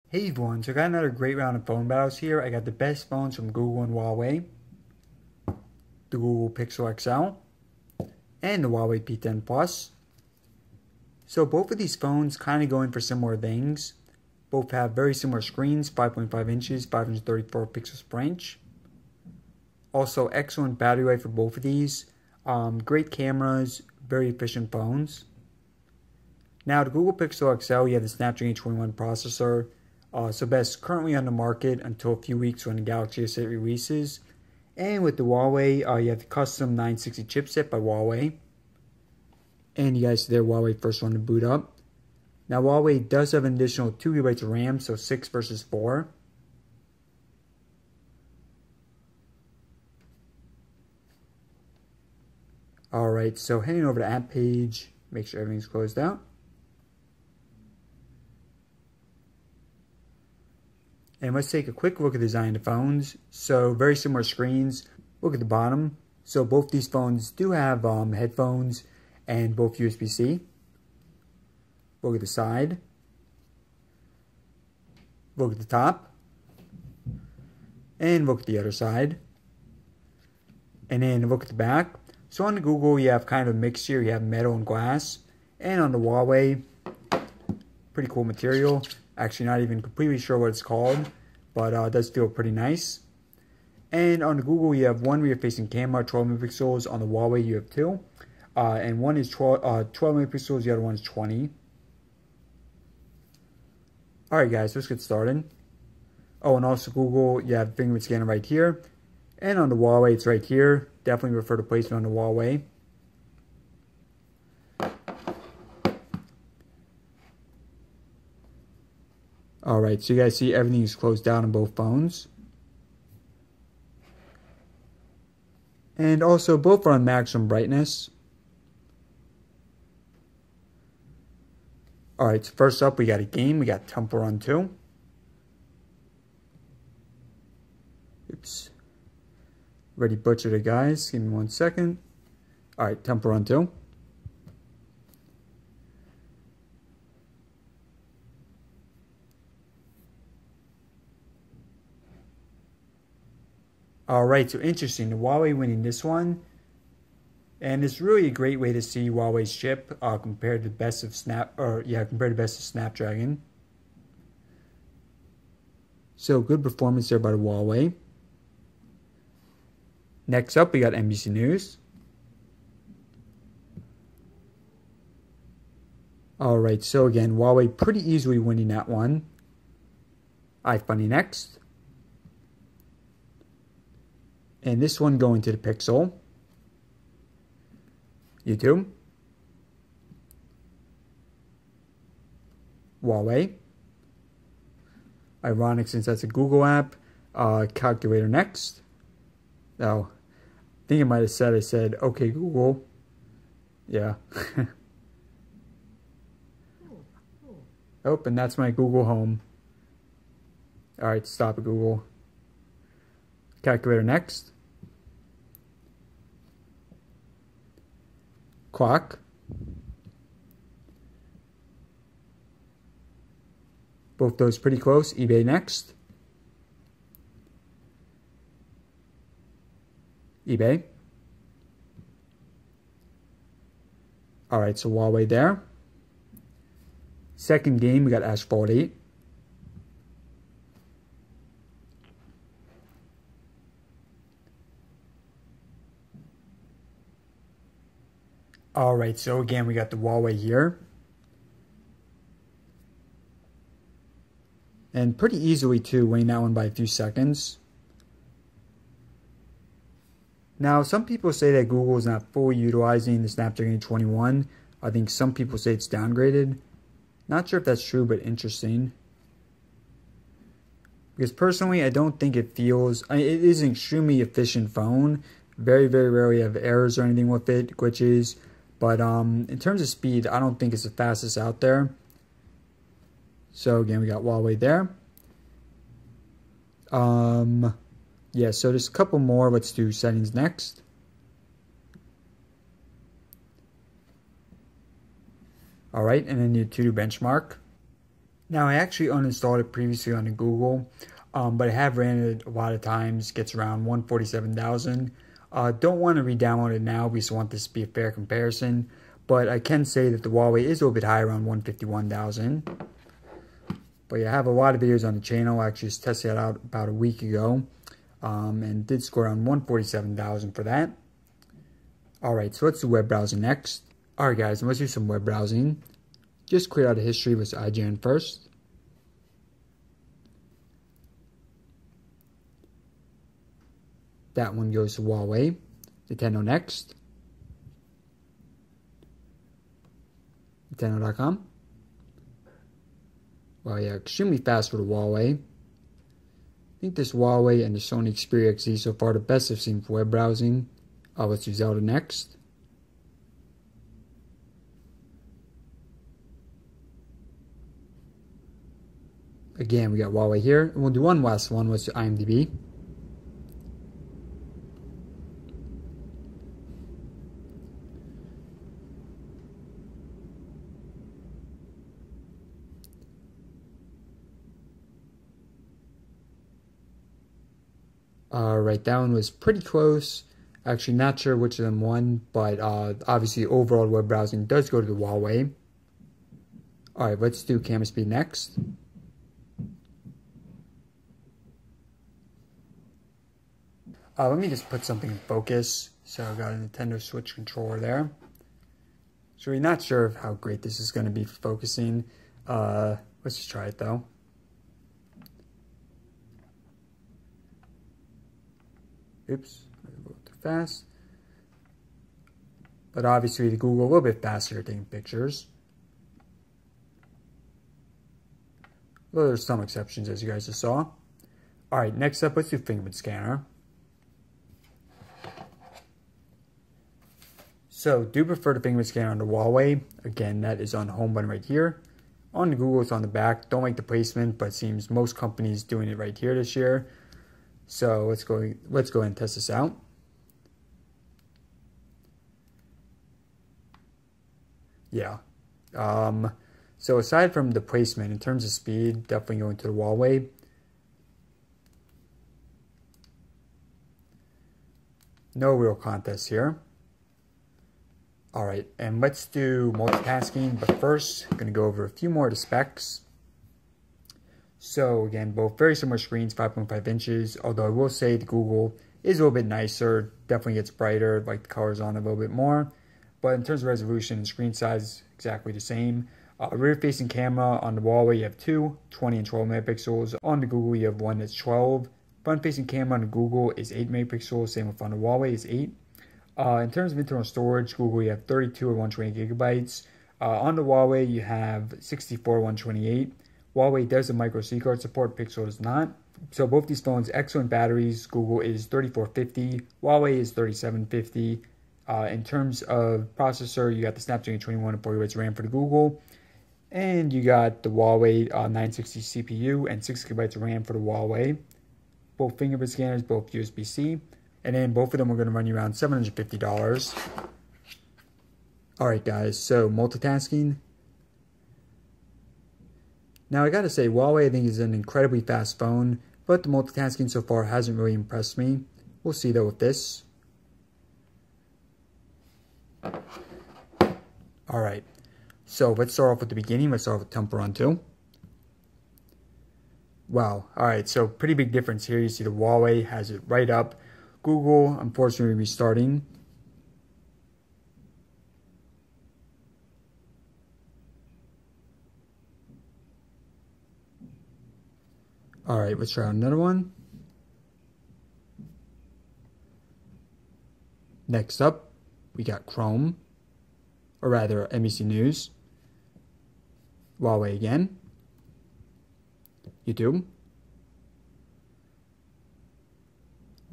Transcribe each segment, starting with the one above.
Hey everyone, so I got another great round of phone battles here. I got the best phones from Google and Huawei. The Google Pixel XL and the Huawei P10 Plus. So both of these phones kind of going for similar things. Both have very similar screens, 5.5 inches, 534 pixels per inch. Also excellent battery life for both of these. Great cameras, very efficient phones. Now the Google Pixel XL, you have the Snapdragon 821 processor. So best currently on the market until a few weeks when the Galaxy S8 releases. And with the Huawei, you have the custom 960 chipset by Huawei. And you guys see their Huawei first one to boot up. Now Huawei does have an additional 2 GB of RAM, so 6 versus 4. Alright, so heading over to app page, make sure everything's closed out. And let's take a quick look at the design of the phones. So very similar screens. Look at the bottom. So both these phones do have headphones and both USB-C. Look at the side. Look at the top. And look at the other side. And then look at the back. So on the Google, you have kind of a mixture. You have metal and glass. And on the Huawei, pretty cool material. Actually, not even completely sure what it's called, but it does feel pretty nice. And on the Google, you have one rear-facing camera, 12 megapixels. On the Huawei, you have two. And one is 12 megapixels, the other one is 20. Alright guys, let's get started. Oh, and also Google, you have fingerprint scanner right here. And on the Huawei, it's right here. Definitely refer to placement on the Huawei. Alright, so you guys see everything is closed down on both phones. And also both are on maximum brightness. Alright, so first up we got a game. We got Temple Run 2. Oops. Already butchered it, guys. Give me 1 second. Alright, Temple Run 2. Alright, so interesting. The Huawei winning this one. And it's really a great way to see Huawei's chip compared to best of Snapdragon. So good performance there by the Huawei. Next up, we got NBC News. Alright, so again, Huawei pretty easily winning that one. iFunny next. And this one going to the Pixel. YouTube. Huawei. Ironic since that's a Google app. Calculator next. Oh, I think I might have said, okay Google. Yeah. Oh, and that's my Google Home. Alright, stop it Google. Calculator next. Clock. Both those pretty close. eBay next. eBay. Alright, so Huawei there. Second game, we got Asphalt 8. Alright, so again, we got the Huawei here. And pretty easily, too, winning that one by a few seconds. Now, some people say that Google is not fully utilizing the Snapdragon 821. I think some people say it's downgraded. Not sure if that's true, but interesting. Because personally, I don't think it feels... it is an extremely efficient phone. Very, very rarely have errors or anything with it, glitches. But in terms of speed, I don't think it's the fastest out there. So again, we got Huawei there. Yeah, so there's a couple more. Let's do settings next. Alright, and then you do benchmark. Now I actually uninstalled it previously on the Google, but I have ran it a lot of times. Gets around 147,000. Don't want to re-download it now because I want this to be a fair comparison. But I can say that the Huawei is a little bit higher, around 151,000. But yeah, I have a lot of videos on the channel. I actually just tested it out about a week ago. And did score around 147,000 for that. Alright, so let's do web browsing next. Alright guys, let's do some web browsing. Just clear out a history with IGN first. That one goes to Huawei. Nintendo next. Nintendo.com. Well, yeah, extremely fast for the Huawei. I think this Huawei and the Sony Xperia XZ so far the best I've seen for web browsing. Let's do Zelda next. Again, we got Huawei here. And we'll do one last one, which is IMDb. Alright, that one was pretty close. Actually, not sure which of them won, but obviously overall web browsing does go to the Huawei. Alright, let's do camera speed next. Let me just put something in focus. So I've got a Nintendo Switch controller there. So we're not sure of how great this is going to be for focusing. Let's just try it though. Oops, a little too fast. But obviously the Google a little bit faster at taking pictures. Well, there's some exceptions as you guys just saw. Alright, next up, let's do fingerprint scanner. So, do prefer the fingerprint scanner on the Huawei. Again, that is on the home button right here. On the Google, it's on the back. Don't like the placement, but it seems most companies doing it right here this year. So let's go ahead and test this out. Yeah. So aside from the placement, in terms of speed, definitely going to the Huawei. No real contest here. Alright, and let's do multitasking, but first, I'm going to go over a few more of the specs. So again, both very similar screens, 5.5 inches, although I will say the Google is a little bit nicer, definitely gets brighter, like the colors on it a little bit more. But in terms of resolution and screen size, exactly the same. Rear-facing camera on the Huawei, you have two, 20 and 12 megapixels. On the Google, you have one that's 12. Front-facing camera on the Google is 8 megapixels, same with on the Huawei is 8. In terms of internal storage, Google, you have 32 or 128 gigabytes. On the Huawei, you have 64 or 128. Huawei does a micro SD card support, Pixel does not. So both these phones, excellent batteries. Google is 3450, Huawei is 3750. In terms of processor, you got the Snapdragon 21 and 40 GB RAM for the Google. And you got the Huawei 960 CPU and 6 GB of RAM for the Huawei. Both fingerprint scanners, both USB-C. And then both of them are going to run you around $750. Alright guys, so multitasking. Now I gotta say, Huawei I think is an incredibly fast phone, but the multitasking so far hasn't really impressed me. We'll see though with this. Alright, so let's start off with the beginning. Let's start off with Temple Run 2. Wow, alright, so pretty big difference here. You see the Huawei has it right up. Google, unfortunately, restarting. Alright, let's try out another one. Next up, we got Chrome, or rather NBC News. Huawei again. YouTube.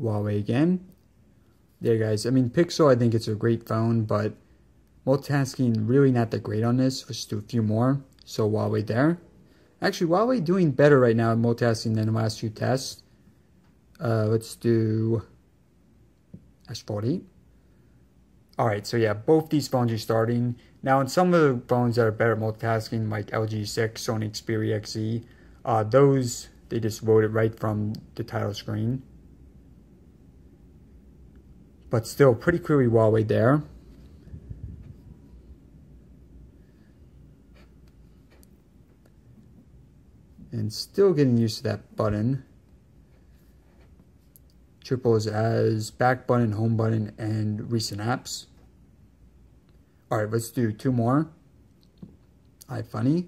Huawei again. There guys, I mean Pixel, I think it's a great phone, but multitasking really not that great on this. Let's do a few more. So Huawei there. Actually, Huawei doing better right now at multitasking than the last few tests. Let's do S40. Alright, so yeah, both these phones are starting. Now, in some of the phones that are better at multitasking, like LG 6, Sony Xperia XZ, those, they just load it right from the title screen. But still, pretty clearly Huawei there. And still getting used to that button. Triples as back button, home button, and recent apps. Alright, let's do 2 more. iFunny.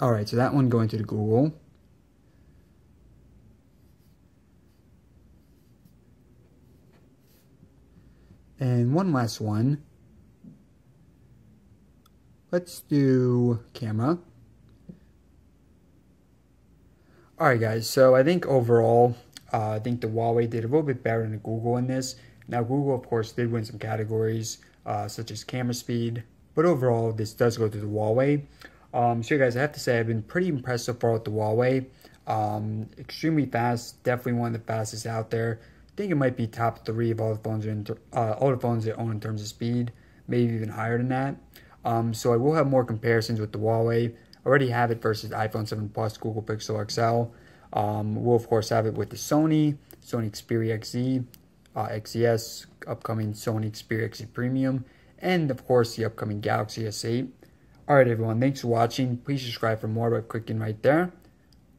Alright, so that one going to the Google. And one last one. Let's do camera. Alright guys, so I think overall, I think the Huawei did a little bit better than the Google in this. Now Google of course did win some categories, such as camera speed, but overall this does go to the Huawei. So guys, I have to say I've been pretty impressed so far with the Huawei. Extremely fast, definitely one of the fastest out there. I think it might be top 3 of all the phones they own in terms of speed, maybe even higher than that. So I will have more comparisons with the Huawei. I already have it versus iPhone 7 Plus, Google Pixel XL. We'll of course have it with the Sony Xperia XZ, XZS, upcoming Sony Xperia XZ Premium, and of course the upcoming Galaxy S8. Alright everyone, thanks for watching. Please subscribe for more by clicking right there.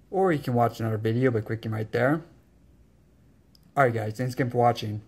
Or you can watch another video by clicking right there. Alright guys, thanks again for watching.